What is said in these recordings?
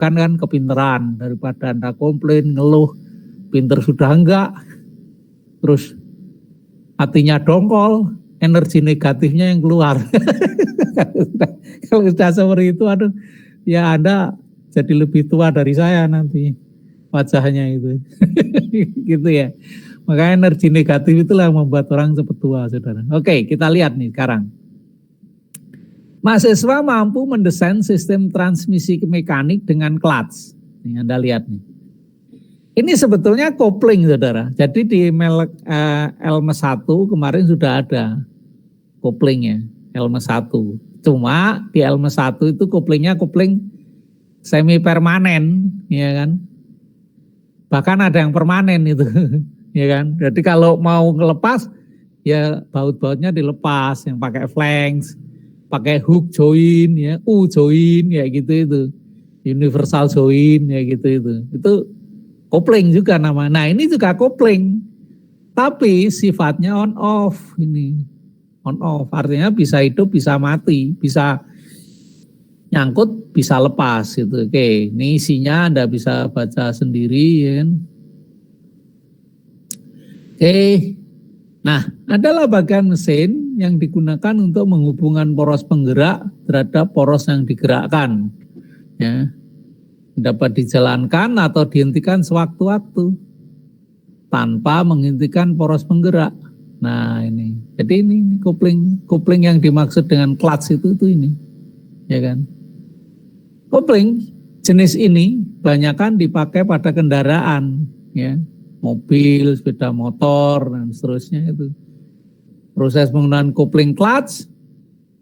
kan kepinteran daripada Anda komplain, ngeluh, pinter sudah enggak, terus hatinya dongkol, energi negatifnya yang keluar. Kalau sudah seperti itu, aduh, ya Anda jadi lebih tua dari saya nanti wajahnya itu. Gitu ya. Makanya energi negatif itulah yang membuat orang cepat tua, saudara. Oke, kita lihat nih sekarang. Mahasiswa mampu mendesain sistem transmisi mekanik dengan clutch. Nih, Anda lihat nih. Ini sebetulnya kopling, saudara. Jadi di Elmes 1 kemarin sudah ada koplingnya, Elmes 1. Cuma di Elmes 1 itu koplingnya kopling semi permanen, ya kan. Bahkan ada yang permanen itu, ya kan. Jadi kalau mau ngelepas, ya baut-bautnya dilepas, yang pakai flanks, pakai hook join, ya, join, ya gitu itu, universal join, ya gitu itu. Itu kopling juga nama. Nah ini juga kopling, tapi sifatnya on off ini, on off artinya bisa hidup, bisa mati, bisa nyangkut, bisa lepas gitu. Oke, ini isinya Anda bisa baca sendiri ya kan. Oke, nah adalah bagian mesin yang digunakan untuk menghubungkan poros penggerak terhadap poros yang digerakkan. Ya. Dapat dijalankan atau dihentikan sewaktu-waktu tanpa menghentikan poros penggerak. Nah ini, jadi ini kopling yang dimaksud dengan clutch itu ini, ya kan? Kopling jenis ini banyakan dipakai pada kendaraan, ya, mobil, sepeda motor dan seterusnya itu. Proses penggunaan kopling clutch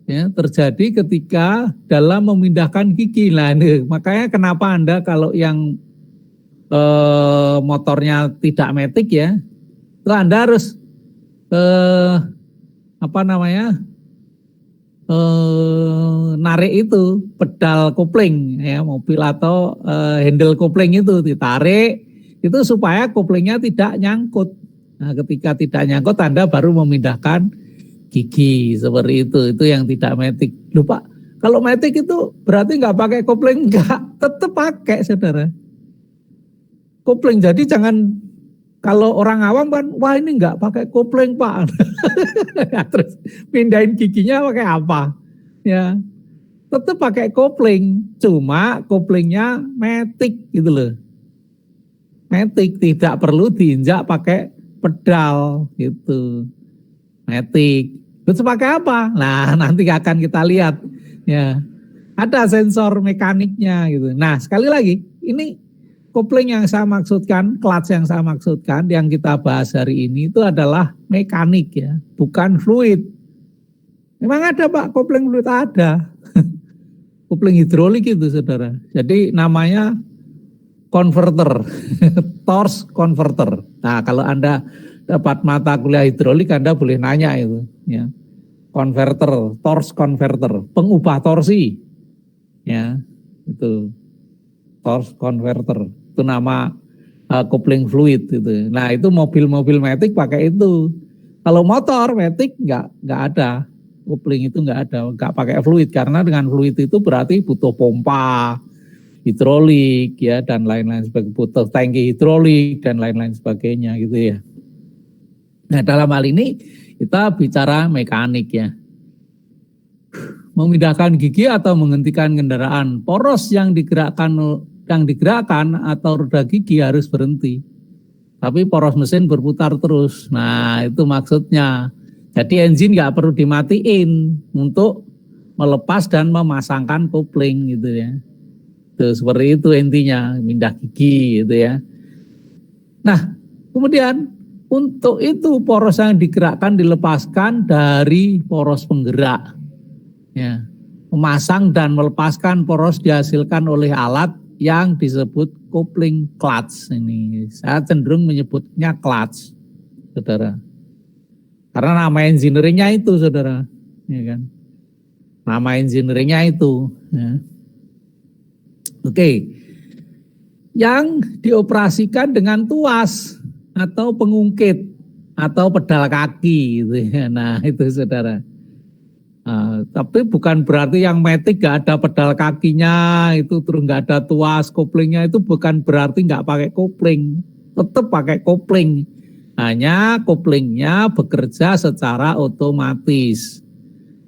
ya, terjadi ketika dalam memindahkan gigi. Nah, ini, makanya kenapa Anda kalau yang motornya tidak matic ya, itu Anda harus narik itu pedal kopling ya, mobil atau handle kopling itu ditarik itu supaya koplingnya tidak nyangkut. Nah, ketika tidak nyangkut Anda baru memindahkan gigi seperti itu yang tidak matic. Loh Pak, kalau matic itu berarti nggak pakai kopling? Enggak, tetap pakai saudara. Kopling, jadi jangan kalau orang awam kan, wah ini nggak pakai kopling Pak. Terus pindahin giginya pakai apa? Ya, tetap pakai kopling, cuma koplingnya matic gitu loh. Matic, tidak perlu diinjak pakai pedal gitu. Matic. Terus pakai apa? Nah, nanti akan kita lihat. Ya, ada sensor mekaniknya gitu. Nah, sekali lagi, ini kopling yang saya maksudkan, clutch yang saya maksudkan, yang kita bahas hari ini itu adalah mekanik ya, bukan fluid. Memang ada Pak, kopling fluid ada. Kopling hidrolik itu saudara. Jadi namanya converter, torque converter. Nah, kalau Anda dapat mata kuliah hidrolik Anda boleh nanya itu ya. Converter, torque converter, pengubah torsi. Ya, itu torque converter. Itu nama kopling fluid itu. Nah, itu mobil-mobil matic pakai itu. Kalau motor matic enggak ada. Kopling itu enggak ada, enggak pakai fluid karena dengan fluid itu berarti butuh pompa hidrolik ya dan lain-lain sebagainya, butuh tangki hidrolik dan lain-lain sebagainya gitu ya. Nah, dalam hal ini kita bicara mekanik ya. Memindahkan gigi atau menghentikan kendaraan, poros yang digerakkan atau roda gigi harus berhenti. Tapi poros mesin berputar terus. Nah, itu maksudnya. Jadi engine nggak perlu dimatiin untuk melepas dan memasangkan kopling gitu ya. Itu seperti itu intinya, pindah gigi gitu ya. Nah, kemudian untuk itu poros yang digerakkan dilepaskan dari poros penggerak. Ya. Memasang dan melepaskan poros dihasilkan oleh alat yang disebut kopling clutch. Ini saya cenderung menyebutnya clutch, saudara. Karena nama engineeringnya itu, saudara. Ya kan? Nama engineeringnya itu. Ya. Oke. Yang dioperasikan dengan tuas atau pengungkit atau pedal kaki gitu ya. Nah, itu saudara. Tapi bukan berarti yang matic nggak ada pedal kakinya itu terus nggak ada tuas koplingnya, itu bukan berarti nggak pakai kopling, tetap pakai kopling. Hanya koplingnya bekerja secara otomatis.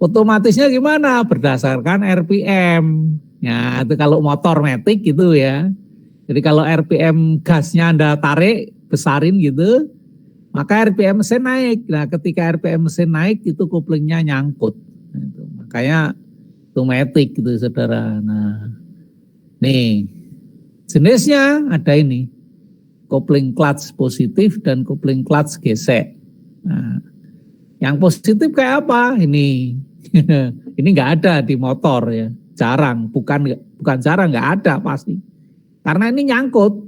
Otomatisnya gimana? Berdasarkan RPM. Ya, itu kalau motor matic gitu ya. Jadi kalau RPM gasnya Anda tarik, besarin gitu, maka RPM mesin naik. Nah, ketika RPM mesin naik itu koplingnya nyangkut. Nah, itu. Makanya itu matic gitu saudara. Nah, nih jenisnya ada ini. Kopling clutch positif dan kopling clutch gesek. Nah, yang positif kayak apa? Ini ini nggak ada di motor ya, jarang, bukan jarang, nggak ada pasti. Karena ini nyangkut,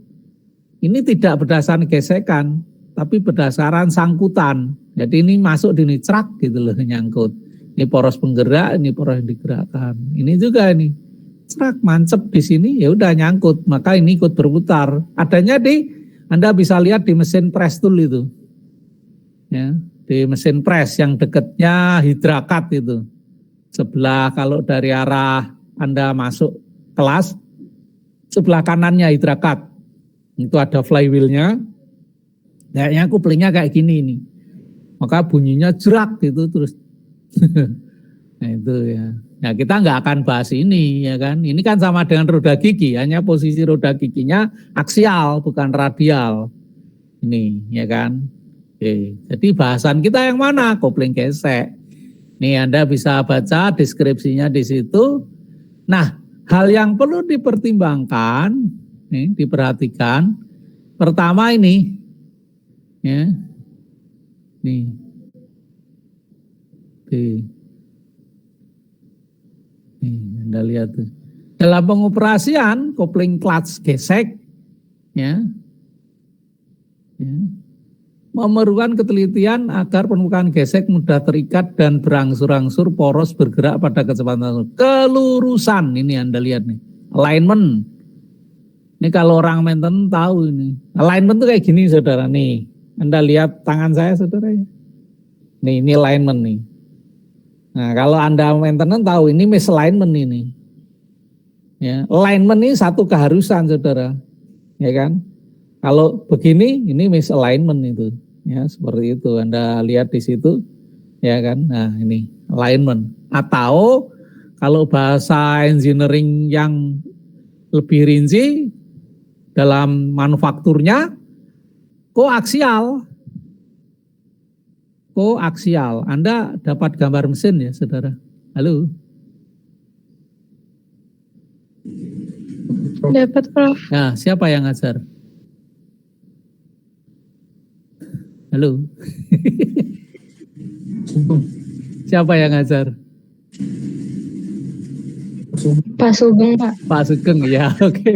ini tidak berdasarkan gesekan, tapi berdasarkan sangkutan. Jadi ini masuk di nicrak gitu loh, nyangkut. Ini poros penggerak, ini poros yang digerakkan. Ini juga ini, cerak mancep di sini, ya udah nyangkut, maka ini ikut berputar. Adanya Anda bisa lihat di mesin press tool itu, ya, di mesin press yang dekatnya hidrakat itu. Sebelah kalau dari arah Anda masuk kelas, sebelah kanannya hidrakat. Itu ada flywheelnya. Kayaknya koplingnya kayak gini nih. Maka bunyinya jerak gitu terus. Nah itu ya. Nah kita nggak akan bahas ini ya kan. Ini kan sama dengan roda gigi. Hanya posisi roda giginya aksial bukan radial. Ini ya kan. Oke. Jadi bahasan kita yang mana? Kopling gesek. Nih Anda bisa baca deskripsinya di situ. Nah hal yang perlu dipertimbangkan, nih, diperhatikan. Pertama ini, ya, nih, Anda lihat tuh. Dalam pengoperasian kopling clutch gesek, ya, memerlukan ketelitian agar permukaan gesek mudah terikat dan berangsur-angsur poros bergerak pada kecepatan kelurusan. Ini Anda lihat nih, alignment. Ini kalau orang maintenance tahu ini. Alignment tuh kayak gini saudara nih. Anda lihat tangan saya saudara ya. Nih ini alignment nih. Nah kalau Anda maintenance tahu ini misalignment ini. Ya, alignment ini satu keharusan saudara. Ya kan? Kalau begini, ini misalignment itu, ya seperti itu. Anda lihat di situ, ya kan? Nah ini alignment. Atau kalau bahasa engineering yang lebih rinci dalam manufakturnya, koaksial. Koaksial. Anda dapat gambar mesin ya, saudara? Halo? Dapat, Prof. Nah, siapa yang ngajar? Halo? Siapa yang ngajar? Pak Sugeng, Pak. Pak Sugeng, ya oke.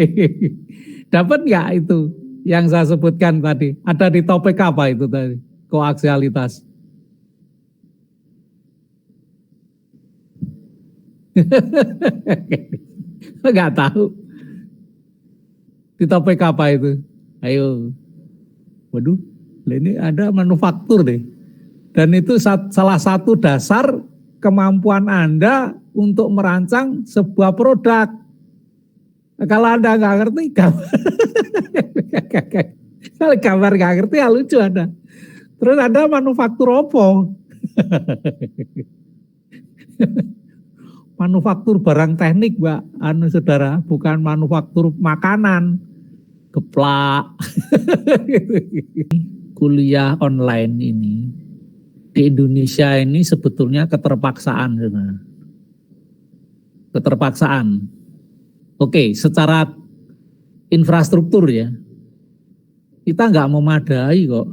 Dapat nggak itu yang saya sebutkan tadi? Ada di topik apa itu tadi? Koaksialitas. Nggak tahu. Di topik apa itu? Ayo. Waduh. Ini ada manufaktur deh. Dan itu salah satu dasar kemampuan Anda untuk merancang sebuah produk. Nah, kalau Anda nggak ngerti, kalau gambar nggak ngerti ya lucu Anda. Terus Anda manufaktur apa? Manufaktur barang teknik, Mbak, saudara, bukan manufaktur makanan. Geplak. Kuliah online ini di Indonesia ini sebetulnya keterpaksaan, sebenarnya. Keterpaksaan. Oke, secara infrastruktur ya, kita nggak memadai kok,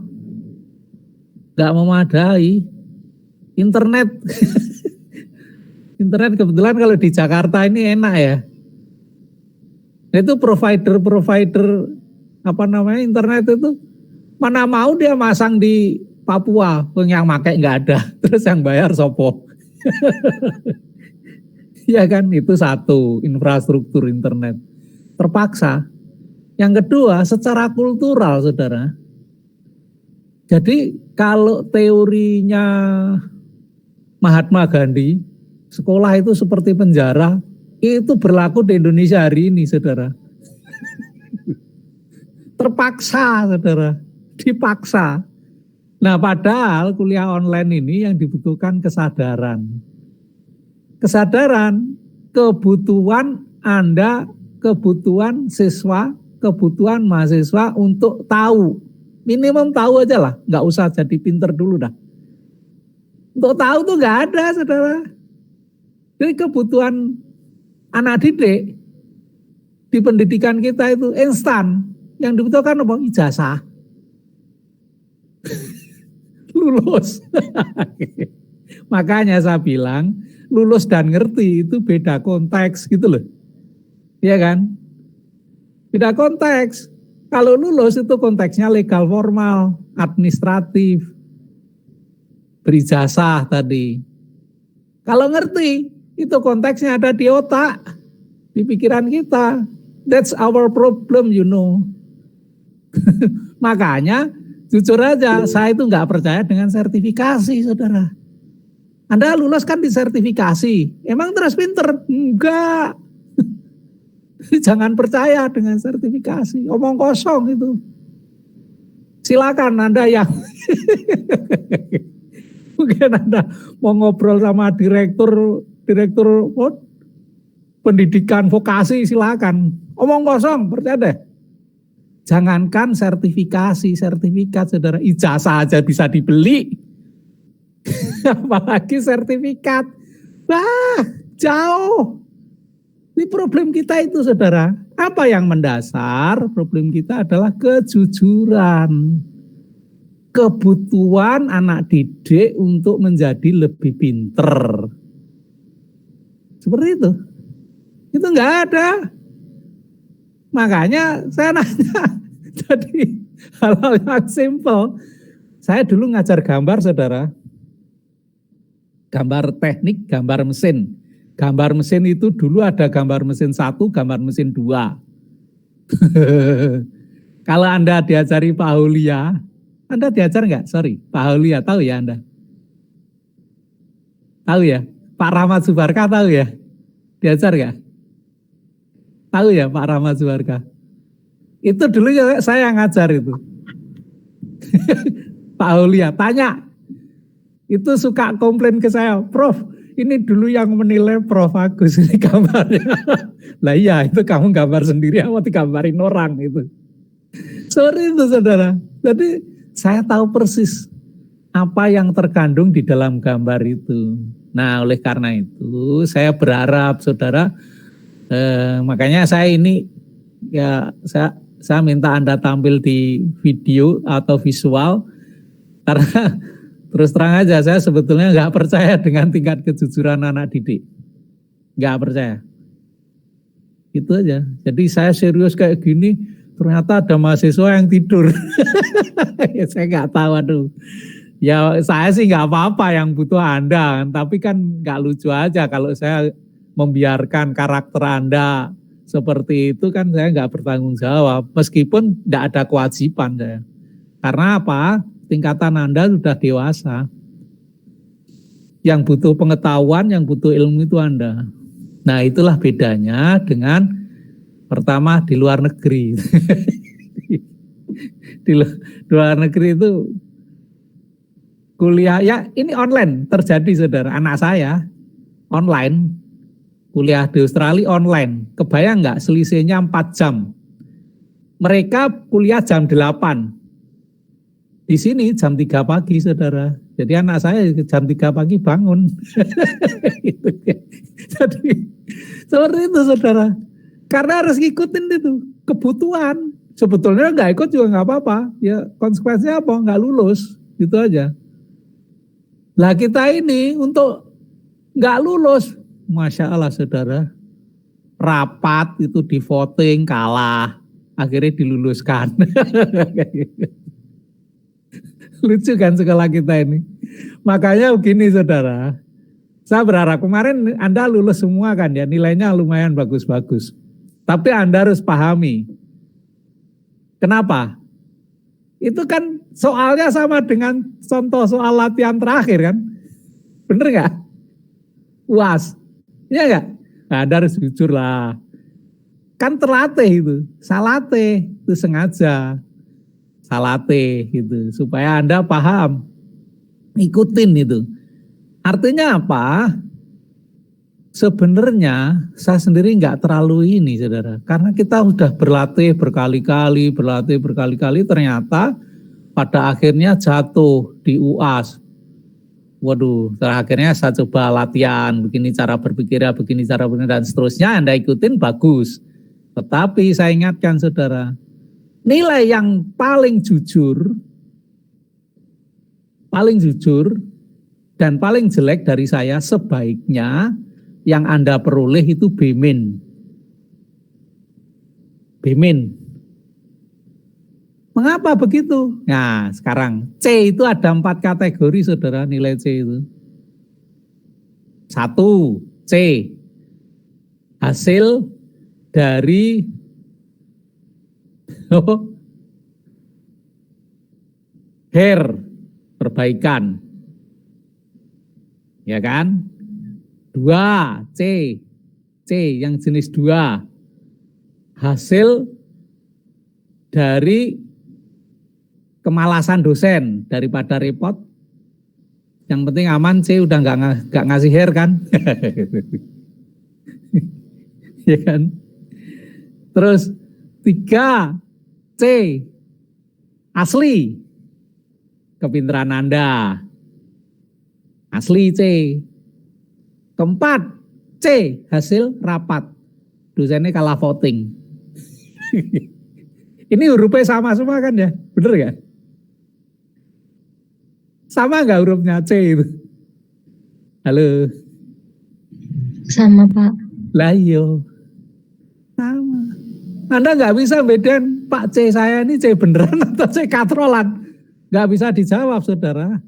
nggak memadai. Internet, internet kebetulan kalau di Jakarta ini enak ya. Itu provider apa namanya internet itu. Mana mau dia masang di Papua, yang pakai nggak ada, terus yang bayar sopo. Ya kan, itu satu, infrastruktur internet. Terpaksa. Yang kedua, secara kultural, saudara. Jadi kalau teorinya Mahatma Gandhi, sekolah itu seperti penjara, itu berlaku di Indonesia hari ini, saudara. Terpaksa, saudara, dipaksa. Nah, padahal kuliah online ini yang dibutuhkan kesadaran. Kesadaran, kebutuhan Anda, kebutuhan siswa, kebutuhan mahasiswa untuk tahu. Minimum tahu aja lah, nggak usah jadi pinter dulu dah. Untuk tahu tuh nggak ada, saudara. Jadi kebutuhan anak didik di pendidikan kita itu instan. Yang dibutuhkan apa? Ijazah. Lulus. Makanya saya bilang lulus dan ngerti itu beda konteks gitu loh. Iya kan? Beda konteks. Kalau lulus itu konteksnya legal formal, administratif, berijazah tadi. Kalau ngerti itu konteksnya ada di otak, di pikiran kita. That's our problem, you know. Makanya jujur aja, saya itu nggak percaya dengan sertifikasi, saudara. Anda lulus kan disertifikasi, emang terus pinter? Enggak. Jangan percaya dengan sertifikasi, omong kosong itu. Silakan Anda yang mungkin Anda mau ngobrol sama direktur pendidikan vokasi, silakan. Omong kosong, percaya deh. Jangankan sertifikat, saudara, ijazah aja bisa dibeli. Apalagi sertifikat. Wah, jauh. Ini problem kita itu, saudara. Apa yang mendasar? Problem kita adalah kejujuran. Kebutuhan anak didik untuk menjadi lebih pinter. Seperti itu. Itu enggak ada. Makanya saya nanya, jadi hal-hal yang simple. Saya dulu ngajar gambar, saudara. Gambar teknik, gambar mesin. Gambar mesin itu dulu ada gambar mesin 1, gambar mesin 2. Kalau Anda diajari Pak Aulia, Anda diajar enggak? Sorry, Pak Aulia, tahu ya Anda? Tahu ya? Pak Rahmat Subarka tahu ya? Diajar enggak? Tahu ya Pak Rahmat Subarka? Itu dulu saya yang ngajar itu. Pak Aulia tanya, itu suka komplain ke saya, Prof, ini dulu yang menilai Prof Agus ini gambarnya. Lah iya, itu kamu gambar sendiri, apa digambarin orang itu. Sorry itu, saudara. Jadi saya tahu persis apa yang terkandung di dalam gambar itu. Nah, oleh karena itu saya berharap, saudara, makanya saya ini ya saya minta Anda tampil di video atau visual, karena terus terang aja saya sebetulnya nggak percaya dengan tingkat kejujuran anak didik, nggak percaya. Itu aja. Jadi saya serius kayak gini, ternyata ada mahasiswa yang tidur. Ya, saya nggak tahu, aduh. Ya saya sih nggak apa-apa, yang butuh Anda, tapi kan nggak lucu aja kalau saya membiarkan karakter Anda seperti itu, kan saya nggak bertanggung jawab, meskipun tidak ada kewajiban saya. Karena apa? Tingkatan Anda sudah dewasa. Yang butuh pengetahuan, yang butuh ilmu itu Anda. Nah, itulah bedanya dengan pertama di luar negeri. Di luar negeri itu kuliah, ya ini online terjadi, saudara. Anak saya online, kuliah di Australia online. Kebayang nggak selisihnya 4 jam. Mereka kuliah jam 8. Di sini jam 3 pagi, saudara. Jadi anak saya jam 3 pagi bangun. Jadi seperti itu, saudara. Karena harus ngikutin itu kebutuhan. Sebetulnya nggak ikut juga nggak apa-apa. Ya konsekuensinya apa? Nggak lulus. Gitu aja. Lah kita ini untuk nggak lulus, Masya Allah, saudara, rapat itu di voting kalah, akhirnya diluluskan. Lucu kan sekolah kita ini. Makanya begini, saudara, saya berharap kemarin Anda lulus semua kan ya, nilainya lumayan bagus-bagus. Tapi Anda harus pahami, kenapa? Itu kan soalnya sama dengan contoh soal latihan terakhir kan, bener nggak? UAS. Iya enggak? Nah, Anda harus jujur lah. Kan terlatih itu, salatih itu sengaja. Salatih gitu, supaya Anda paham. Ikutin itu. Artinya apa? Sebenarnya saya sendiri nggak terlalu ini, saudara. Karena kita sudah berlatih berkali-kali, ternyata pada akhirnya jatuh di UAS. Waduh, terakhirnya saya coba latihan, begini cara berpikirnya, begini cara berpikir, dan seterusnya. Anda ikutin bagus. Tetapi saya ingatkan saudara, nilai yang paling jujur dan paling jelek dari saya sebaiknya yang Anda peroleh itu B-min. B-min. Mengapa begitu? Nah, sekarang C itu ada 4 kategori saudara, nilai C itu. 1, C. Hasil dari perbaikan. Ya kan? 2, C. C yang jenis 2. Hasil dari kemalasan dosen daripada repot. Yang penting aman, C udah nggak ngasih hair kan? Ya kan? Terus 3, C. Asli kepintaran Anda. Asli C. Keempat, C. Hasil rapat. Dosennya kalah voting. Ini hurufnya sama semua kan ya? Bener gak? Sama nggak hurufnya C itu? Halo? Sama Pak. Lah iyo. Sama. Anda nggak bisa bedain Pak C saya ini C beneran atau C katrolan. Nggak bisa dijawab saudara.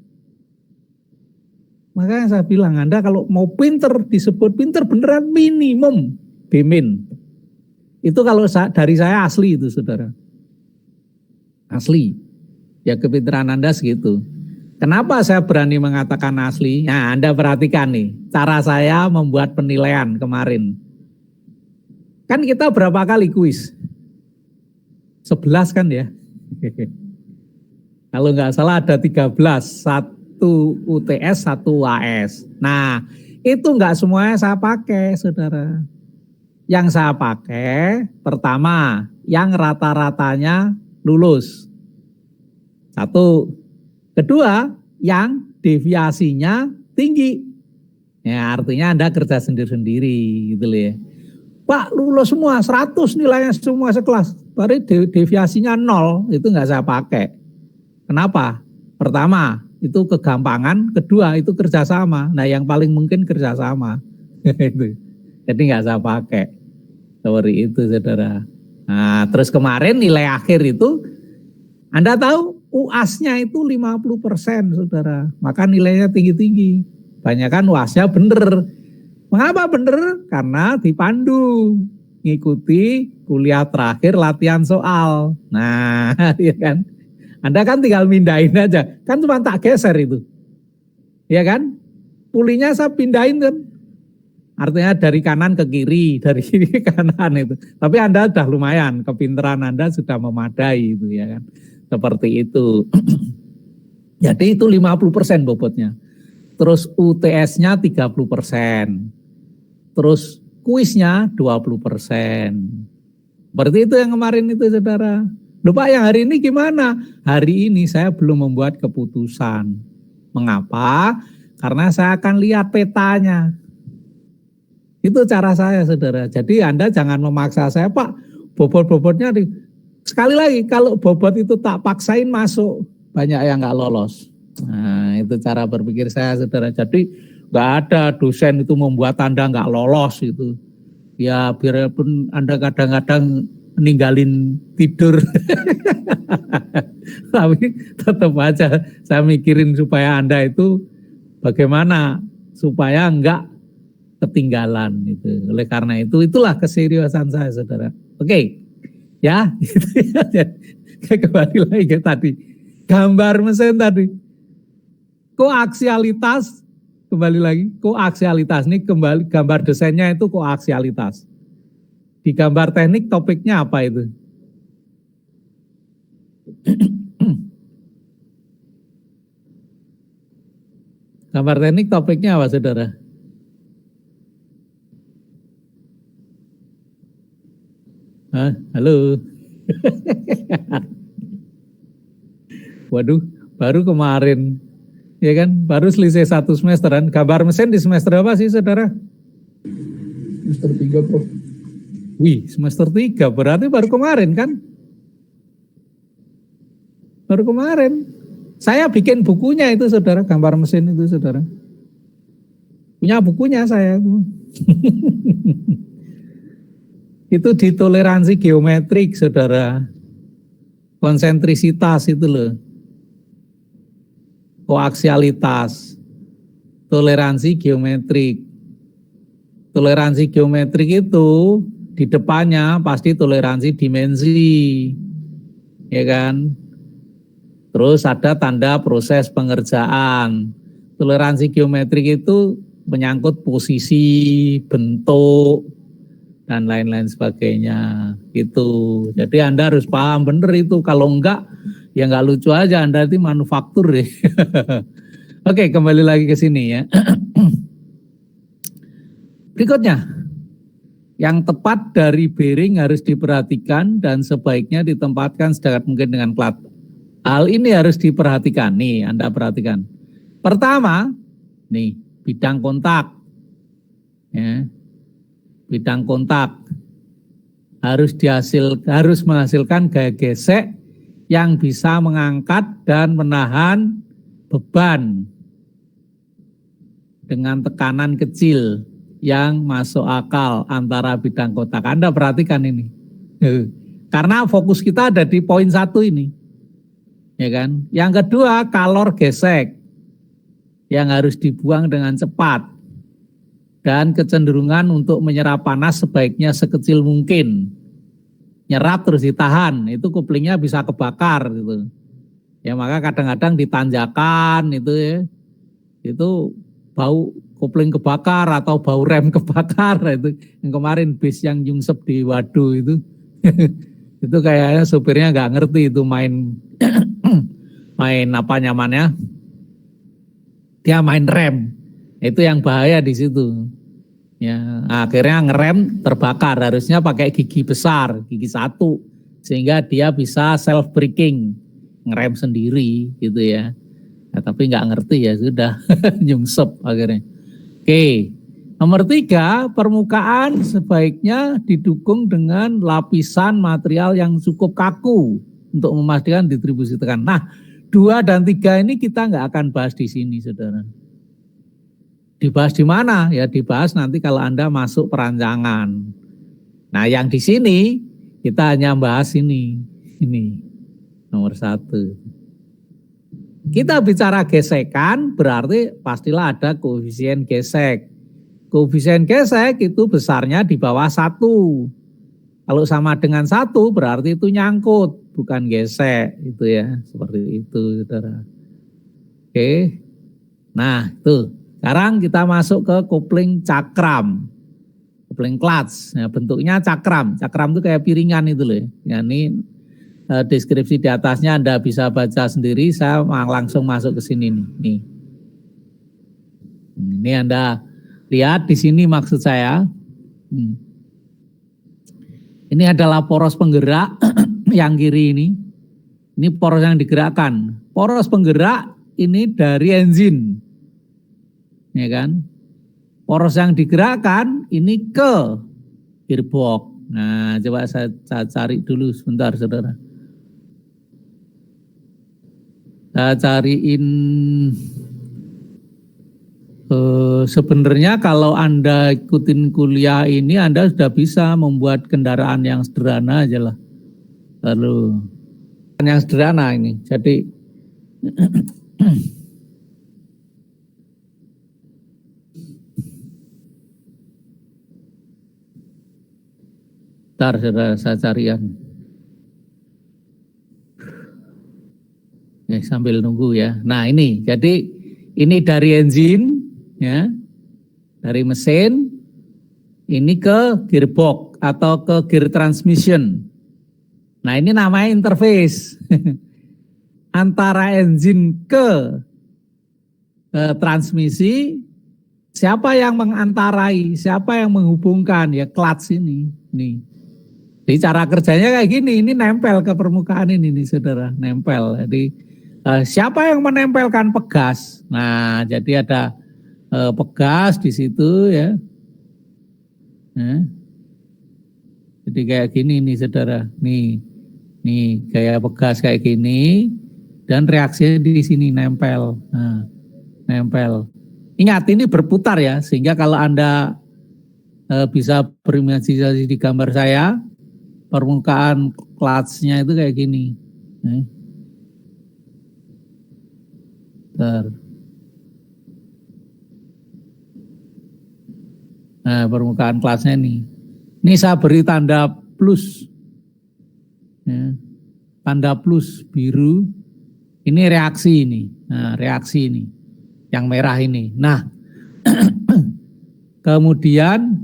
Makanya saya bilang Anda kalau mau pinter disebut pinter beneran minimum B-min. Itu kalau dari saya asli itu saudara. Asli. Ya kepintaran Anda segitu. Kenapa saya berani mengatakan asli? Nah, Anda perhatikan nih, cara saya membuat penilaian kemarin. Kan kita berapa kali kuis? 11 kan ya? Kalau nggak salah ada 13, 1 UTS, 1 UAS. Nah, itu nggak semuanya saya pakai, saudara. Yang saya pakai, pertama, yang rata-ratanya lulus. 1. Kedua, yang deviasinya tinggi. Ya, artinya Anda kerja sendiri-sendiri gitu loh ya. Pak, lulus semua 100 nilainya semua sekelas. Tapi deviasinya 0, itu enggak saya pakai. Kenapa? Pertama, itu kegampangan. Kedua, itu kerjasama. Nah, yang paling mungkin kerjasama. Jadi enggak saya pakai. Seperti itu, saudara. Nah, terus kemarin nilai akhir itu, Anda tahu UAS-nya itu 50%, saudara. Maka nilainya tinggi-tinggi. Banyak kan UAS-nya bener. Mengapa bener? Karena dipandu. Ngikuti kuliah terakhir latihan soal. Nah, ya kan. Anda kan tinggal mindahin aja. Kan cuma tak geser itu. Ya kan? Pulinya saya pindahin kan. Artinya dari kanan ke kiri, dari kiri ke kanan itu. Tapi Anda sudah lumayan, kepintaran Anda sudah memadai itu ya kan. Seperti itu. Jadi itu 50% bobotnya. Terus UTS-nya 30%. Terus kuisnya 20%. Seperti itu yang kemarin itu saudara. Loh Pak, yang hari ini gimana? Hari ini saya belum membuat keputusan. Mengapa? Karena saya akan lihat petanya. Itu cara saya saudara. Jadi Anda jangan memaksa saya, Pak, bobot-bobotnya sekali lagi, kalau bobot itu tak paksain masuk, banyak yang nggak lolos. Nah, itu cara berpikir saya, saudara. Jadi nggak ada dosen itu membuat Anda nggak lolos itu. Ya, biarpun Anda kadang-kadang ninggalin tidur, tapi tetap aja saya mikirin supaya Anda itu bagaimana supaya nggak ketinggalan itu. Oleh karena itu, itulah keseriusan saya, saudara. Oke. Ya, gitu ya. Kembali lagi ke tadi. Gambar mesin tadi. Koaksialitas kembali lagi, koaksialitas. Ini kembali gambar desainnya itu koaksialitas. Di gambar teknik topiknya apa itu? Gambar teknik topiknya apa, saudara? Halo. Waduh, baru kemarin, ya kan? Baru selisih 1 semesteran. Gambar mesin di semester apa sih, saudara? Semester 3, Prof. Wih, semester 3, berarti baru kemarin kan? Baru kemarin. Saya bikin bukunya itu, saudara, gambar mesin itu, saudara. Punya bukunya saya. Itu di toleransi geometrik, saudara. Konsentrisitas itu loh. Koaksialitas. Toleransi geometrik. Toleransi geometrik itu di depannya pasti toleransi dimensi. Ya kan? Terus ada tanda proses pengerjaan. Toleransi geometrik itu menyangkut posisi, bentuk, dan lain-lain sebagainya. Gitu. Jadi Anda harus paham benar itu. Kalau enggak, ya enggak lucu aja. Anda itu manufaktur deh. Oke, kembali lagi ke sini ya. Berikutnya. Yang tepat dari bearing harus diperhatikan dan sebaiknya ditempatkan sedekat mungkin dengan plat. Hal ini harus diperhatikan. Nih, Anda perhatikan. Pertama, nih, bidang kontak. Ya. Bidang kontak harus menghasilkan gaya gesek yang bisa mengangkat dan menahan beban dengan tekanan kecil yang masuk akal antara bidang kontak. Anda perhatikan ini. Karena fokus kita ada di poin 1 ini. Ya kan? Yang kedua, kalor gesek yang harus dibuang dengan cepat dan kecenderungan untuk menyerap panas sebaiknya sekecil mungkin. Nyerap terus ditahan, itu koplingnya bisa kebakar gitu. Ya maka kadang-kadang ditanjakan itu ya. Itu bau kopling kebakar atau bau rem kebakar itu. Yang kemarin bis yang nyungsep di Wado itu. Itu kayaknya supirnya nggak ngerti itu main main apa nyamannya. Dia main rem. Itu yang bahaya di situ. Ya, akhirnya ngerem terbakar, harusnya pakai gigi besar, gigi 1 sehingga dia bisa self braking, ngerem sendiri gitu ya. Nah, tapi nggak ngerti ya sudah nyungsep akhirnya. Oke, nomor 3, permukaan sebaiknya didukung dengan lapisan material yang cukup kaku untuk memastikan distribusi tekanan. Nah, 2 dan 3 ini kita nggak akan bahas di sini, saudara. Dibahas di mana? Ya dibahas nanti kalau Anda masuk perancangan. Nah, yang di sini kita hanya bahas ini nomor 1. Kita bicara gesekan berarti pastilah ada koefisien gesek. Koefisien gesek itu besarnya di bawah 1. Kalau sama dengan 1 berarti itu nyangkut, bukan gesek. Itu ya, seperti itu, saudara. Oke. Nah, itu. Sekarang kita masuk ke kopling cakram. Kopling clutch. Nah, bentuknya cakram. Cakram itu kayak piringan itu loh. Ya, ini deskripsi di atasnya Anda bisa baca sendiri. Saya langsung masuk ke sini nih. Ini Anda lihat di sini maksud saya. Ini adalah poros penggerak yang kiri ini. Ini poros yang digerakkan. Poros penggerak ini dari engine. Ya kan? Poros yang digerakkan ini ke gearbox. Nah, coba saya cari dulu sebentar, saudara. Saya cariin. Sebenarnya kalau Anda ikutin kuliah ini, Anda sudah bisa membuat kendaraan yang sederhana aja lah. Lalu yang sederhana ini. Jadi bentar, saya carian. Sambil nunggu ya. Nah ini, jadi ini dari engine, ya. Dari mesin ini ke gearbox atau ke gear transmission. Nah, ini namanya interface antara engine ke transmisi. Siapa yang mengantarai, siapa yang menghubungkan, ya clutch ini. Nih. Jadi cara kerjanya kayak gini, ini nempel ke permukaan ini nih saudara, nempel. Jadi siapa yang menempelkan pegas? Nah, jadi ada pegas di situ ya. Nah, jadi kayak gini nih saudara, nih kayak pegas kayak gini dan reaksinya di sini nempel, nah, nempel. Ingat ini berputar ya, sehingga kalau Anda bisa berimajinasi di gambar saya, permukaan clutch-nya itu kayak gini. Nah, permukaan clutch-nya ini. Ini saya beri tanda plus. Ya, tanda plus biru. Ini reaksi ini. Nah, reaksi ini. Yang merah ini. Nah, kemudian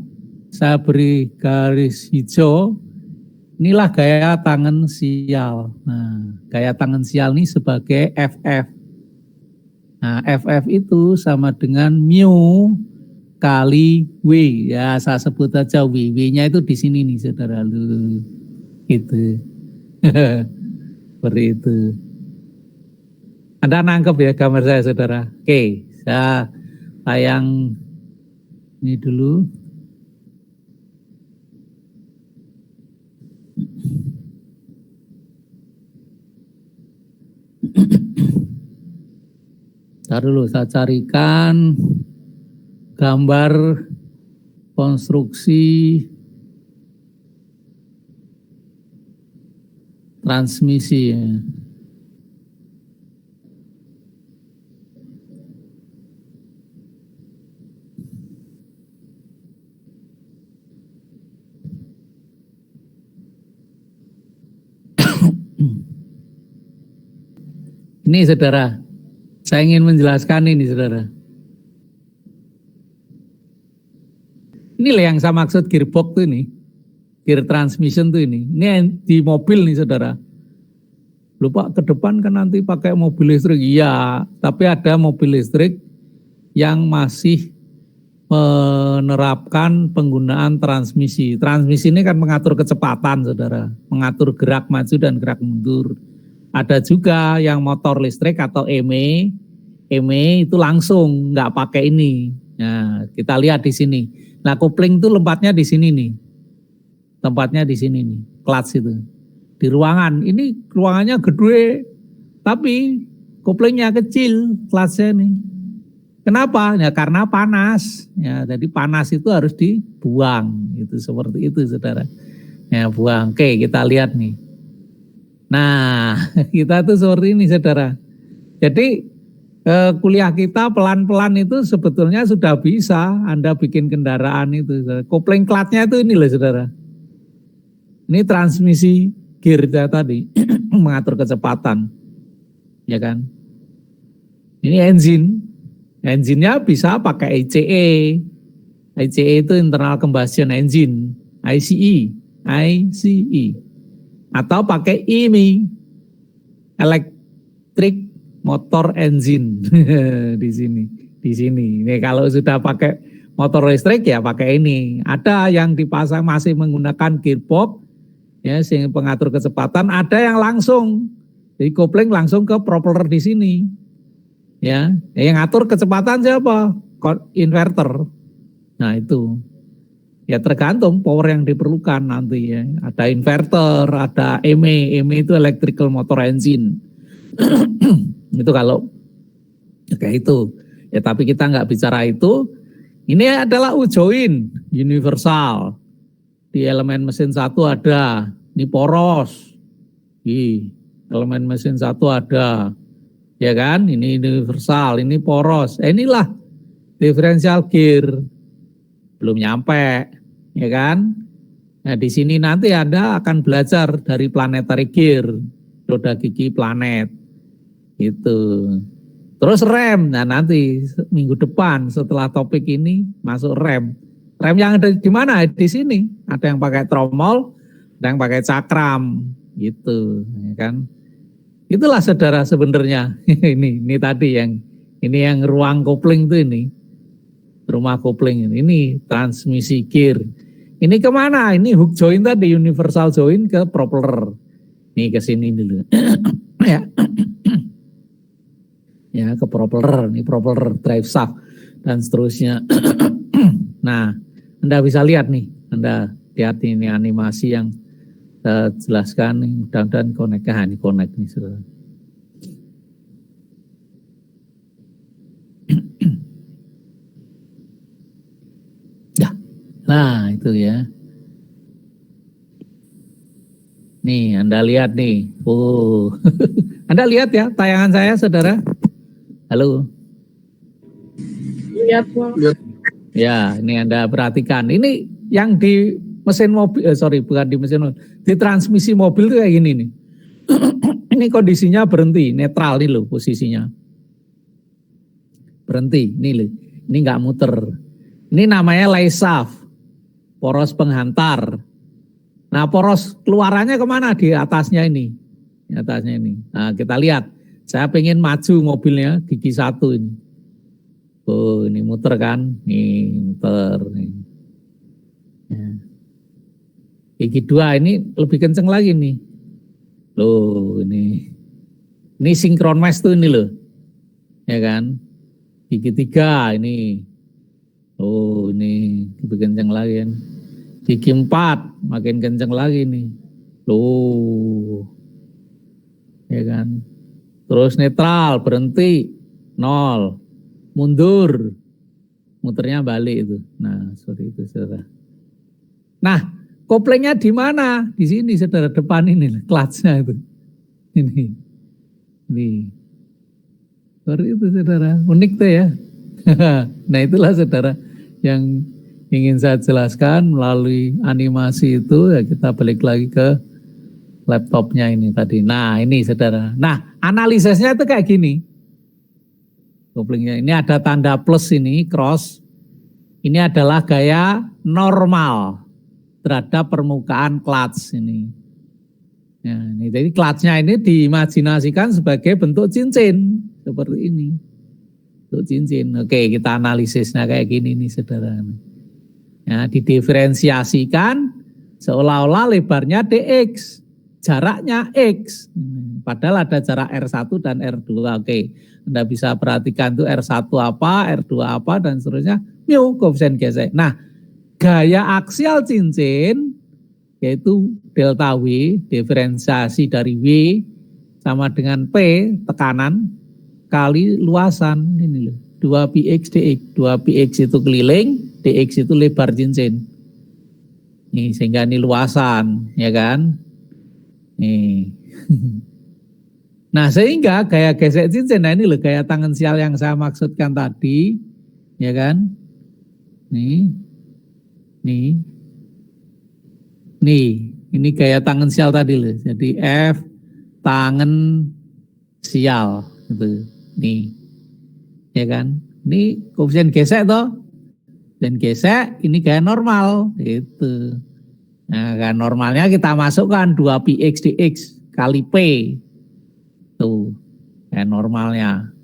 saya beri garis hijau. Inilah gaya tangan sial. Nah, gaya tangan sial ini sebagai FF. Nah, FF itu sama dengan mu kali W. Ya, saya sebut aja W. W-nya itu di sini nih, saudara. Lu, gitu. Seperti itu. Anda nangkep ya gambar saya, saudara. Oke, saya tayang ini dulu. Ntar dulu saya carikan gambar konstruksi transmisi ya. Ini saudara, saya ingin menjelaskan ini saudara. Ini yang saya maksud gearbox tuh ini, gear transmission tuh ini. Ini di mobil nih saudara. Lupa ke depan kan nanti pakai mobil listrik, iya. Tapi ada mobil listrik yang masih menerapkan penggunaan transmisi. Transmisi ini kan mengatur kecepatan saudara, mengatur gerak maju dan gerak mundur. Ada juga yang motor listrik atau EME itu langsung nggak pakai ini. Nah, kita lihat di sini. Nah, kopling itu tempatnya di sini nih. Tempatnya di sini nih, clutch itu. Di ruangan, ini ruangannya gede, tapi koplingnya kecil, clutch-nya nih. Kenapa? Ya karena panas. Ya, jadi panas itu harus dibuang. Itu seperti itu, saudara. Ya, buang. Oke, kita lihat nih. Nah, kita tuh seperti ini saudara. Jadi kuliah kita pelan-pelan itu sebetulnya sudah bisa Anda bikin kendaraan itu. Saudara. Kopling clutch-nya itu ini loh saudara. Ini transmisi gear tadi, mengatur kecepatan. Ya kan. Ini engine. Engine-nya bisa pakai ICE. ICE itu internal combustion engine. ICE. Atau pakai IMI, electric motor engine di sini. Ini kalau sudah pakai motor listrik ya pakai ini. Ada yang dipasang masih menggunakan gearbox, ya, sehingga pengatur kecepatan. Ada yang langsung, jadi kopling langsung ke propeller di sini, ya. Yang ngatur kecepatan siapa? Inverter. Nah itu. Ya tergantung power yang diperlukan nanti ya. Ada inverter, ada EME itu electrical motor engine. Itu kalau kayak itu. Ya tapi kita nggak bicara itu. Ini adalah U-join universal. Di elemen mesin satu ada. Ini poros. Di elemen mesin satu ada. Ya kan? Ini universal, ini poros. Inilah differential gear. Belum nyampe, ya kan? Nah di sini nanti Anda akan belajar dari planetary gear, roda gigi planet, itu. Terus rem, nah nanti minggu depan setelah topik ini masuk rem. Rem yang ada di mana? Di sini. Ada yang pakai tromol, ada yang pakai cakram, gitu, ya kan? Itulah saudara sebenarnya ini tadi yang ruang kopling itu ini, rumah kopling ini transmisi gear. Ini kemana? Ini hook joint tadi, universal joint ke propeller. Nih ke sini dulu, ya, ya ke propeller, ini propeller drive shaft dan seterusnya. Nah, Anda bisa lihat nih, Anda lihat ini animasi yang saya jelaskan nih, mudah-mudahan connect, ini connect nih saudara. Ya, nah itu ya. Nih Anda lihat nih, Anda lihat ya tayangan saya saudara. Halo. Lihat, Pak. Ya, ini Anda perhatikan. Ini yang di mesin mobil, bukan di mesin mobil, di transmisi mobil itu kayak gini nih. Ini kondisinya berhenti, netral nih loh posisinya. Berhenti, ini loh. Ini nggak muter. Ini namanya lay shaft, poros penghantar. Nah, poros keluarannya kemana? Di atasnya ini. Di atasnya ini. Nah, kita lihat. Saya pengen maju mobilnya, gigi 1 ini. Oh, ini muter kan? Nih, muter. Nih. Ya. Gigi 2 ini lebih kenceng lagi nih. Loh, ini. Ini sinkron mesh tuh ini loh. Ya kan? Gigi 3 ini. Oh, ini lebih kenceng lagi kan. Gigi 4 makin kenceng lagi nih. Loh. Ya kan? Terus netral, berhenti, 0. Mundur, muternya balik itu. Nah, seperti itu saudara. Nah, koplingnya di mana? Di sini saudara, depan ini, clutch-nya itu. Ini. Seperti itu saudara, unik tuh ya. Nah, itulah saudara yang ingin saya jelaskan melalui animasi itu, ya kita balik lagi ke laptopnya ini tadi. Nah, ini saudara. Nah, analisisnya itu kayak gini. Koplingnya ini ada tanda plus ini, cross. Ini adalah gaya normal terhadap permukaan clutch ini. Ya, ini jadi clutchnya ini diimajinasikan sebagai bentuk cincin seperti ini. Bentuk cincin. Oke, kita analisisnya kayak gini nih saudara. Ya, didiferensiasikan seolah-olah lebarnya DX, jaraknya X. Padahal ada jarak R1 dan R2. Oke, Anda bisa perhatikan tuh R1 apa, R2 apa, dan seterusnya. Mu, koefisien gesek. Nah, gaya aksial cincin, yaitu delta W, diferensiasi dari W, sama dengan P, tekanan, kali luasan. Ini loh, 2πx dx. 2πx itu keliling, dx itu lebar cincin. Nih, sehingga ini luasan, ya kan? Nih. Nah, sehingga gaya gesek cincin, nah ini loh gaya tangensial yang saya maksudkan tadi, ya kan? Nih, ini gaya tangensial tadi loh. Jadi F tangensial, gitu. Nih, ya kan? Ini koefisien gesek toh, dan gesek ini gaya normal, gitu. Nah, gaya normalnya kita masukkan 2πx dx kali P. Tuh, kayak normalnya.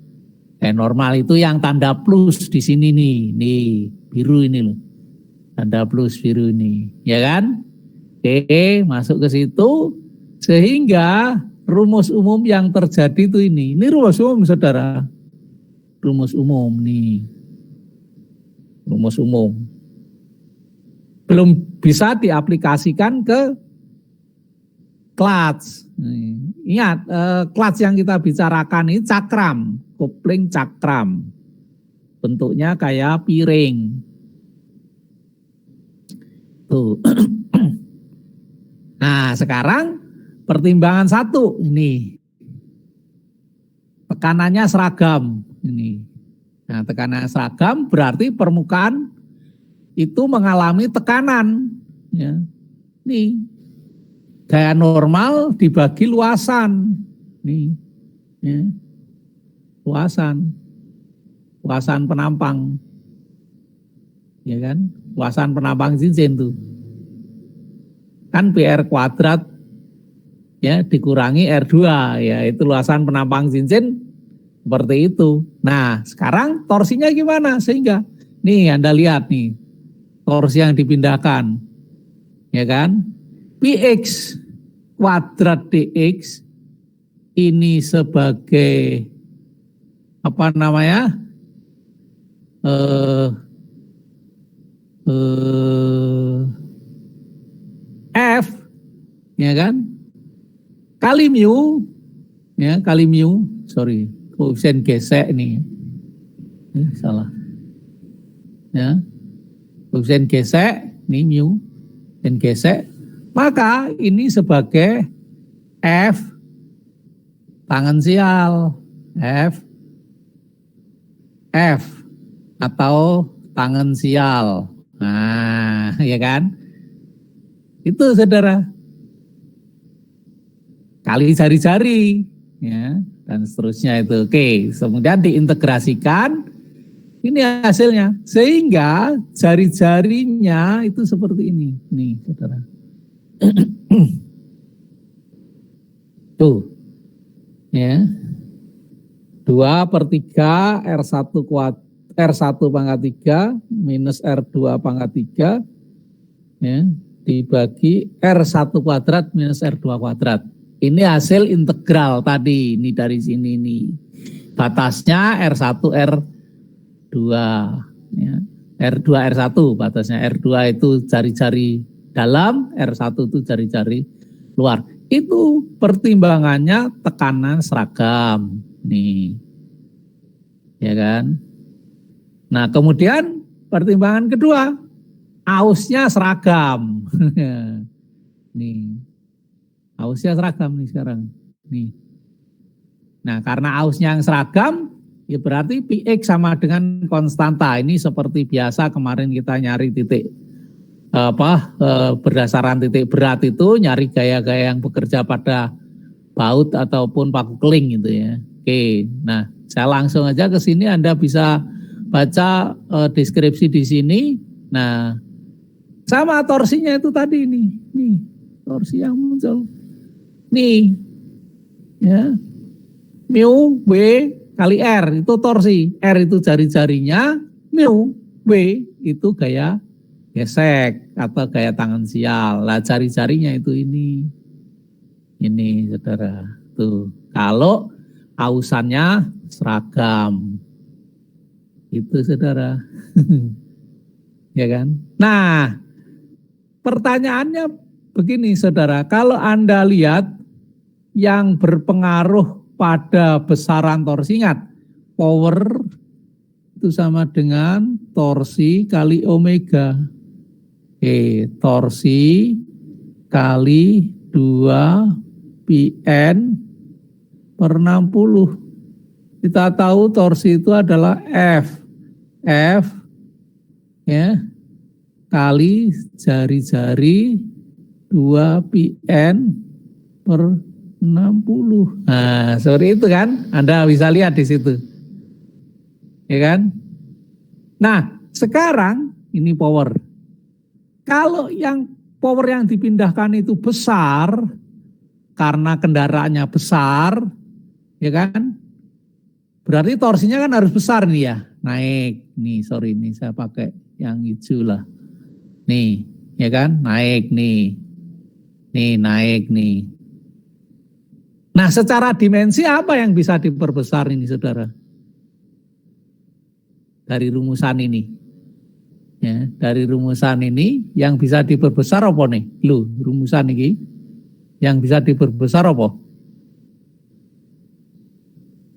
Kayak normal itu yang tanda plus di sini nih biru ini loh. Tanda plus biru ini, ya kan? Oke, masuk ke situ sehingga rumus umum yang terjadi itu ini. Ini rumus umum saudara. Rumus umum nih. Rumus umum. Belum bisa diaplikasikan ke clutch. Ingat, clutch yang kita bicarakan ini cakram, kopling cakram. Bentuknya kayak piring. Tuh. Nah, sekarang pertimbangan 1 ini. Tekanannya seragam ini. Nah, tekanan seragam berarti permukaan itu mengalami tekanan, ya. Nih. Gaya normal dibagi luasan. Nih. Ya. luasan penampang, ya kan? Luasan penampang cincin tuh. Kan PR kuadrat ya dikurangi R2 ya, itu luasan penampang cincin seperti itu. Nah, sekarang torsinya gimana? Sehingga nih Anda lihat nih torsi yang dipindahkan, ya kan? Px kuadrat dx ini sebagai apa namanya? F, ya kan? Kali mu, ya kali mu, sorry, koefisien gesek nih, salah, ya, koefisien gesek, nih mu, dan gesek, maka ini sebagai F tangensial, F atau tangensial, nah, ya kan? Itu saudara. Kali jari-jari, ya, dan seterusnya itu. Oke, kemudian diintegrasikan, ini hasilnya. Sehingga jari-jarinya itu seperti ini. Nih, saudara. Tuh, ya. 2/3 R1 pangkat 3 minus R2 pangkat 3, ya, dibagi R1 kuadrat minus R2 kuadrat. Ini hasil integral tadi, ini dari sini nih. Batasnya R1 R2 ya. R2 R1 batasnya, R2 itu jari-jari dalam, R1 itu jari-jari luar. Itu pertimbangannya tekanan seragam nih. Ya kan? Nah, kemudian pertimbangan kedua, ausnya seragam. Nih. Ausnya seragam nih sekarang. Nih. Nah, karena ausnya yang seragam, ya berarti Px sama dengan konstanta. Ini seperti biasa kemarin kita nyari titik berdasarkan titik berat itu, nyari gaya-gaya yang bekerja pada baut ataupun paku keling gitu ya. Oke, nah saya langsung aja ke sini, Anda bisa baca deskripsi di sini. Nah, sama torsinya itu tadi nih torsi yang muncul. Nih, ya, mu W kali R itu torsi, R itu jari-jarinya, mu W itu gaya gesek atau gaya tangensial. Lah jari-jarinya itu ini saudara. Tuh, kalau ausannya seragam, itu saudara, ya kan? Nah, pertanyaannya begini saudara, kalau Anda lihat yang berpengaruh pada besaran torsi, ingat power itu sama dengan torsi kali omega. Oke, torsi kali 2 Pn per 60. Kita tahu torsi itu adalah F ya kali jari-jari 2 Pn per 60. Nah, seperti itu kan? Anda bisa lihat di situ. Ya kan? Nah, sekarang ini power. Kalau yang power yang dipindahkan itu besar, karena kendaraannya besar, ya kan? Berarti torsinya kan harus besar nih ya, naik. Nih, sorry nih saya pakai yang hijau lah. Nih, ya kan? Naik nih. Nih, naik nih. Nah, secara dimensi apa yang bisa diperbesar ini, saudara? Dari rumusan ini. Ya, dari rumusan ini yang bisa diperbesar apa nih? Loh, rumusan ini yang bisa diperbesar apa?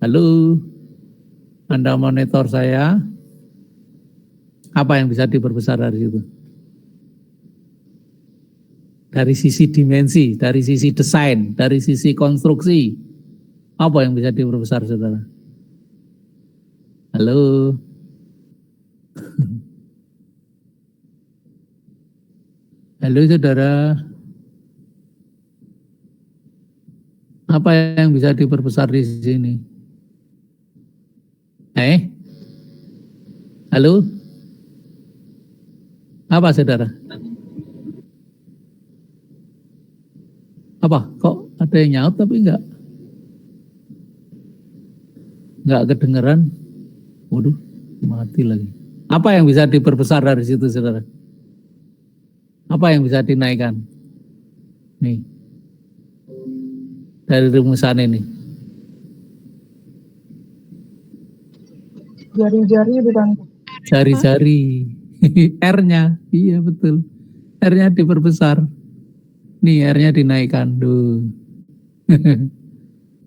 Halo, Anda monitor saya. Apa yang bisa diperbesar dari situ? Dari sisi dimensi, dari sisi desain, dari sisi konstruksi, apa yang bisa diperbesar, saudara? Halo? Halo, saudara? Apa yang bisa diperbesar di sini? Halo? Apa saudara? Apa? Kok ada yang nyaut tapi enggak kedengeran? Waduh, mati lagi. Apa yang bisa diperbesar dari situ saudara? Apa yang bisa dinaikkan? Nih. Dari rumusan ini. Jari-jari bukan? Jari-jari. R-nya, iya betul. R-nya diperbesar. Nih R-nya dinaikkan. Duh.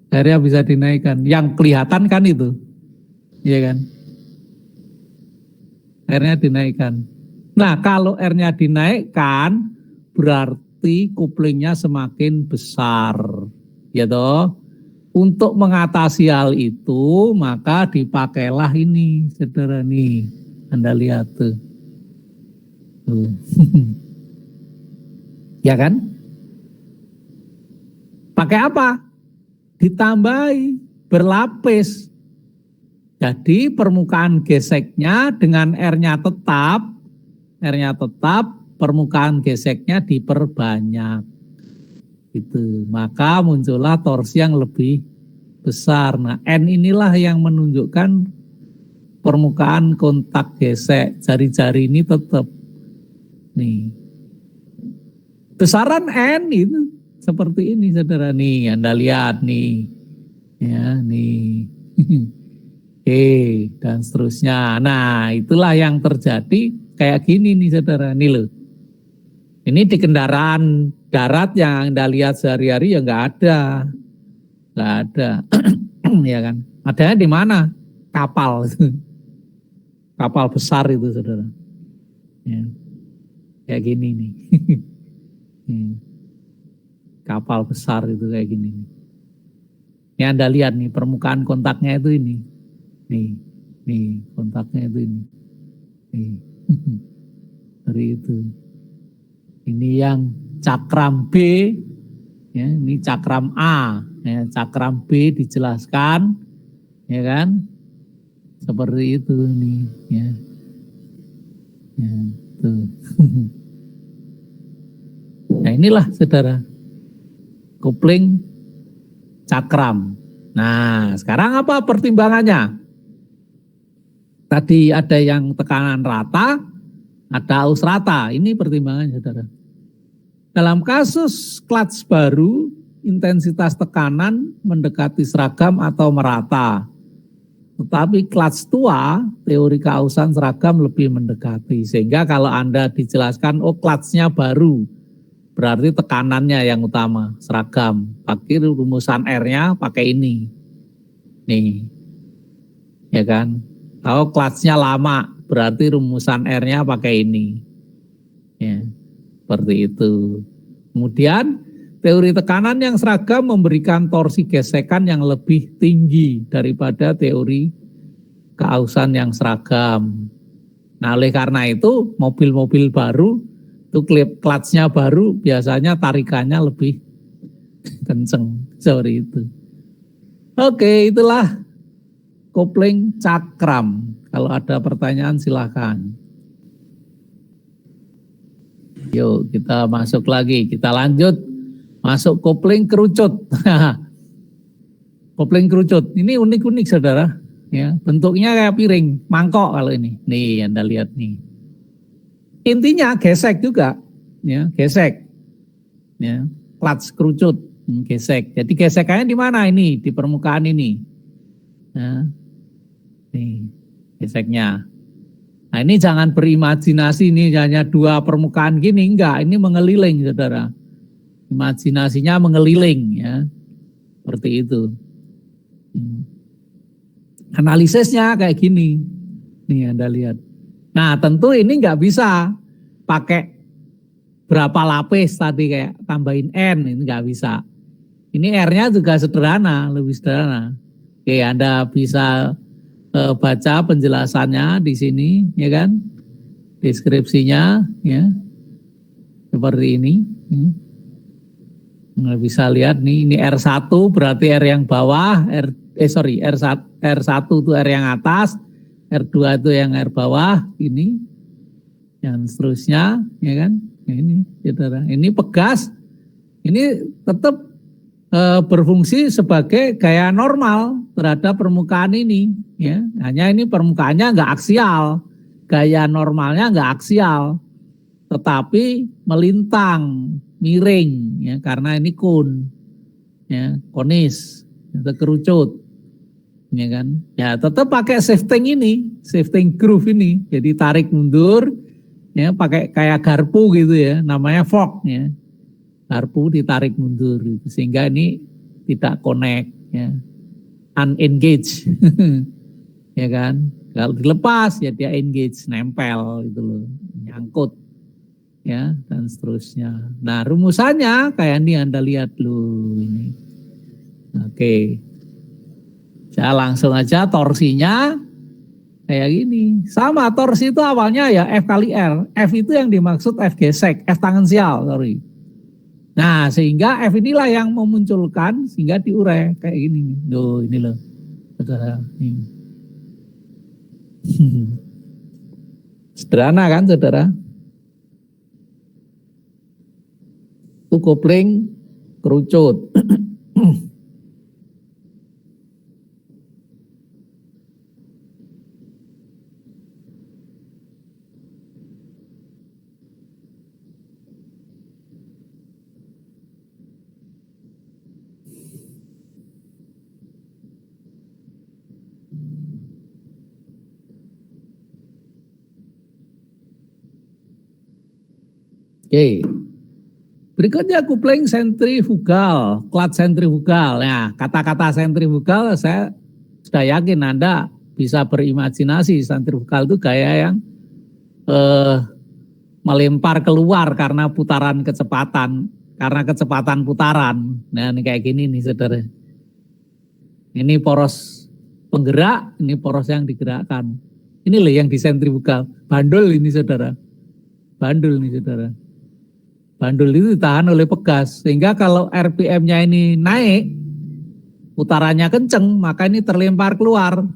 R-nya bisa dinaikkan. Yang kelihatan kan itu. Iya kan? R-nya dinaikkan. Nah kalau R-nya dinaikkan berarti couplingnya semakin besar. Ya toh? Untuk mengatasi hal itu maka dipakailah ini saudara nih. Anda lihat tuh. Ya kan? Pakai apa? Ditambahi berlapis. Jadi permukaan geseknya dengan R-nya tetap, permukaan geseknya diperbanyak. Gitu. Maka muncullah torsi yang lebih besar. Nah, N inilah yang menunjukkan permukaan kontak gesek. Jari-jari ini tetap nih. Besaran N itu seperti ini saudara nih, Anda lihat nih. Ya, nih. Dan seterusnya. Nah, itulah yang terjadi kayak gini nih saudara. Nih loh. Ini di kendaraan darat yang Anda lihat sehari-hari ya nggak ada. Nggak ada. Ya kan. Adanya di mana? Kapal. Kapal besar itu saudara. Ya. Kayak gini nih. Kapal besar itu kayak gini nih. Ini Anda lihat nih permukaan kontaknya itu ini. Nih kontaknya itu ini. Nih. Dari itu. Ini yang cakram B, ya, ini cakram A, ya, cakram B dijelaskan, ya kan? Seperti itu nih, ya. Ya, tuh. Nah inilah saudara, kopling cakram. Nah sekarang apa pertimbangannya? Tadi ada yang tekanan rata, ada aus rata. Ini pertimbangannya saudara. Dalam kasus clutch baru, intensitas tekanan mendekati seragam atau merata. Tetapi clutch tua, teori keausan seragam lebih mendekati. Sehingga kalau Anda dijelaskan, oh clutch-nya baru, berarti tekanannya yang utama, seragam. Pakai rumusan R-nya pakai ini. Nih, ya kan? Kalau clutch-nya lama, berarti rumusan R-nya pakai ini. Ya, seperti itu. Kemudian teori tekanan yang seragam memberikan torsi gesekan yang lebih tinggi daripada teori keausan yang seragam. Nah oleh karena itu mobil-mobil baru itu clutch-nya baru biasanya tarikannya lebih kenceng seperti itu. Oke, itulah kopling cakram. Kalau ada pertanyaan silakan. Yuk kita masuk lagi, kita lanjut masuk kopling kerucut. Kopling kerucut ini unik-unik saudara, ya bentuknya kayak piring, mangkok kalau ini. Nih Anda lihat nih. Intinya gesek juga, ya gesek, ya clutch kerucut, gesek. Jadi gesekannya di mana ini? Di permukaan ini. Nah, nih geseknya. Nah ini jangan berimajinasi ini hanya dua permukaan gini, enggak, ini mengeliling saudara. Imajinasinya mengeliling ya, seperti itu. Analisisnya kayak gini, nih Anda lihat. Nah tentu ini enggak bisa pakai berapa lapis tadi kayak tambahin N, ini enggak bisa. Ini R-nya juga sederhana, lebih sederhana. Oke Anda bisa baca penjelasannya di sini, ya kan? Deskripsinya, ya, seperti ini. Nggak bisa lihat nih, ini R1 berarti R yang bawah, R1 itu R yang atas, R2 itu yang R bawah, ini, dan seterusnya, ya kan? Nah, ini, saudara. Ini pegas, ini tetap berfungsi sebagai gaya normal terhadap permukaan ini, ya. Hanya ini permukaannya nggak aksial, gaya normalnya nggak aksial, tetapi melintang, miring, ya, karena ini kun, ya, konis, atau kerucut, ya kan? Ya tetap pakai shifting groove ini, jadi tarik mundur, ya, pakai kayak garpu gitu ya, namanya fork, ya. Garpu ditarik mundur gitu. Sehingga ini tidak connect, ya, unengage. Ya kan, kalau dilepas ya dia engage, nempel gitu loh, nyangkut, ya, dan seterusnya. Nah rumusannya kayak ini, Anda lihat dulu ini. Oke, saya langsung aja torsinya kayak gini. Sama, torsi itu awalnya ya F kali R. F itu yang dimaksud F gesek, F tangensial, sorry. Nah, sehingga F inilah yang memunculkan sehingga diurai kayak gini. Loh, ini loh. Saudara, ini. Sederhana kan, saudara? Itu kopling kerucut. Oke, berikutnya kopling sentrifugal, klat sentrifugal. Nah, kata-kata sentrifugal saya sudah yakin Anda bisa berimajinasi. Sentrifugal itu gaya yang melempar keluar karena putaran kecepatan, karena kecepatan putaran. Nah, ini kayak gini nih, saudara. Ini poros penggerak, ini poros yang digerakkan. Ini loh yang disentrifugal. Bandul ini, saudara. Bandul nih, saudara. Bandul itu ditahan oleh pegas, sehingga kalau RPM-nya ini naik, putarannya kenceng, maka ini terlempar keluar.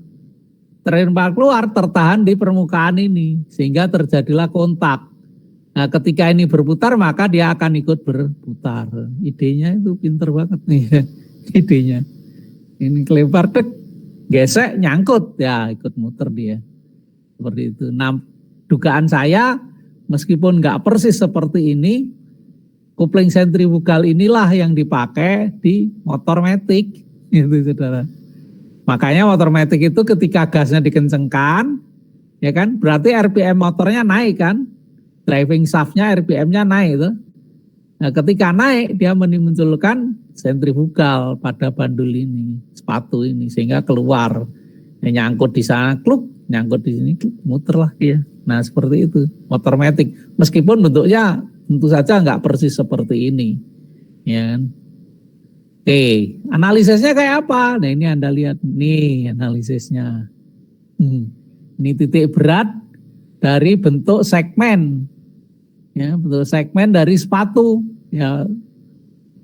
Terlempar keluar, tertahan di permukaan ini, sehingga terjadilah kontak. Nah, ketika ini berputar, maka dia akan ikut berputar. Idenya itu pinter banget nih, idenya. Ini kelempar, dek, gesek, nyangkut, ya ikut muter dia. Seperti itu. Nah, dugaan saya, meskipun nggak persis seperti ini, kopling sentrifugal inilah yang dipakai di motor matic, itu saudara. Makanya motor matic itu ketika gasnya dikencengkan, ya kan, berarti RPM motornya naik kan, driving shaftnya RPM-nya naik itu. Nah, ketika naik dia memunculkan sentrifugal pada bandul ini, sepatu ini, sehingga keluar, ya, nyangkut di sana, kluk, nyangkut di sini, kluk, muter lah dia. Nah seperti itu motor matic, meskipun bentuknya tentu saja nggak persis seperti ini, ya kan? Oke, analisisnya kayak apa? Nah ini Anda lihat nih analisisnya. Ini titik berat dari bentuk segmen, ya, bentuk segmen dari sepatu, ya.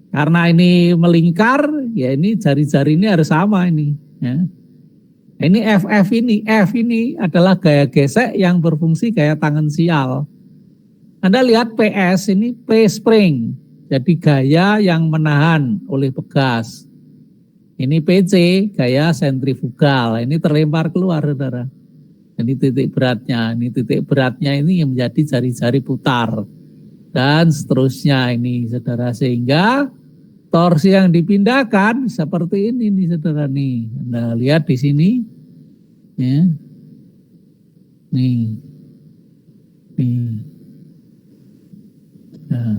Karena ini melingkar, ya ini jari-jari ini harus sama ini, ya. Ini F ini adalah gaya gesek yang berfungsi gaya tangensial. Anda lihat PS ini P spring, jadi gaya yang menahan oleh pegas. Ini PC gaya sentrifugal, ini terlempar keluar, saudara. Ini titik beratnya ini yang menjadi jari-jari putar dan seterusnya ini, saudara, sehingga torsi yang dipindahkan seperti ini nih, saudara nih. Anda lihat di sini, ya, nih. Nah.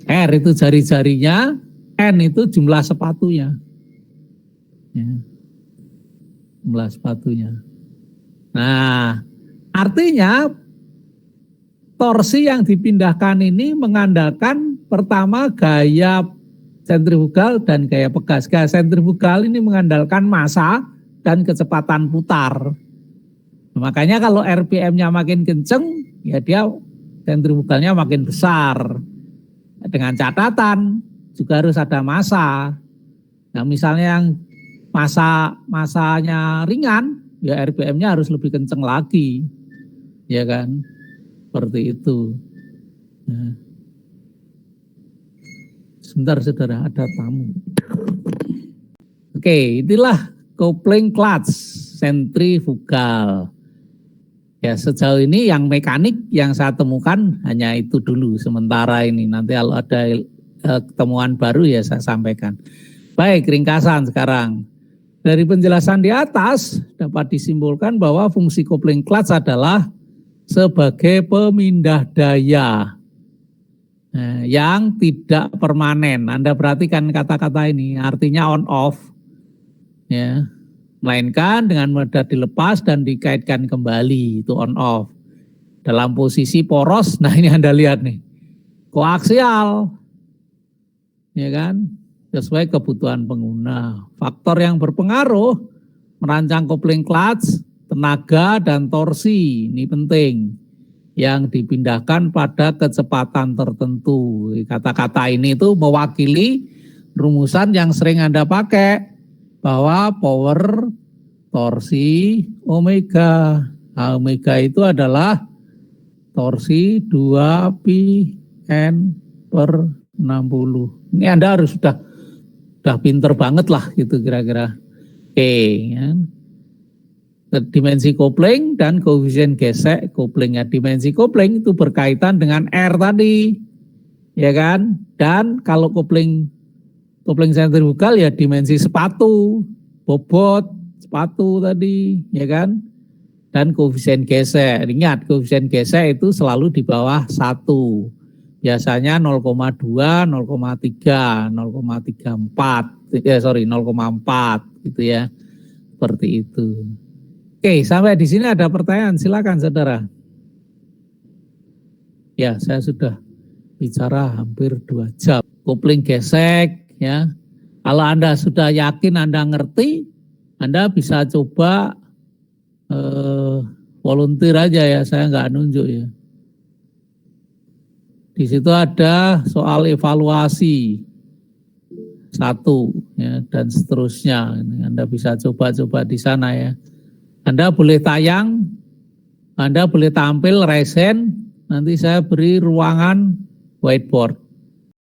R itu jari-jarinya, N itu jumlah sepatunya, ya, jumlah sepatunya. Nah, artinya torsi yang dipindahkan ini mengandalkan pertama gaya sentrifugal dan gaya pegas. Gaya sentrifugal ini mengandalkan massa dan kecepatan putar. Makanya kalau RPM-nya makin kenceng, ya dia sentrifugalnya makin besar. Dengan catatan juga harus ada massa. Nah misalnya yang masanya ringan, ya RPM-nya harus lebih kenceng lagi, ya kan? Seperti itu. Nah. Sebentar saudara, ada tamu. Oke, inilah coupling clutch sentrifugal. Ya, sejauh ini yang mekanik yang saya temukan hanya itu dulu sementara ini. Nanti kalau ada temuan baru ya saya sampaikan. Baik, ringkasan sekarang. Dari penjelasan di atas dapat disimpulkan bahwa fungsi coupling clutch adalah sebagai pemindah daya yang tidak permanen. Anda perhatikan kata-kata ini, artinya on off, ya, melainkan dengan mudah dilepas dan dikaitkan kembali, itu on off. Dalam posisi poros, nah ini Anda lihat nih, koaksial, ya kan, sesuai kebutuhan pengguna. Faktor yang berpengaruh merancang coupling clutch, tenaga dan torsi, ini penting, yang dipindahkan pada kecepatan tertentu. Kata-kata ini itu mewakili rumusan yang sering Anda pakai, bahwa power, torsi, omega. Nah, omega itu adalah torsi 2pi N per 60. Ini Anda harus sudah pinter banget lah gitu kira-kira. Oke, ya. Dimensi coupling dan koefisien gesek couplingnya. Dimensi coupling itu berkaitan dengan R tadi, ya kan? Dan kalau coupling sentrifugal ya dimensi sepatu, bobot sepatu tadi, ya kan? Dan koefisien gesek. Ingat, koefisien gesek itu selalu di bawah 1. Biasanya 0,2, 0,3, 0,34, 0,4 gitu ya. Seperti itu. Oke, sampai di sini ada pertanyaan, silakan saudara. Ya, saya sudah bicara hampir 2 jam. Coupling gesek, ya. Kalau Anda sudah yakin Anda ngerti, Anda bisa coba volunteer aja ya, saya nggak nunjuk ya. Di situ ada soal evaluasi 1, ya, dan seterusnya. Anda bisa coba-coba di sana ya. Anda boleh tayang, Anda boleh tampil resen, nanti saya beri ruangan whiteboard.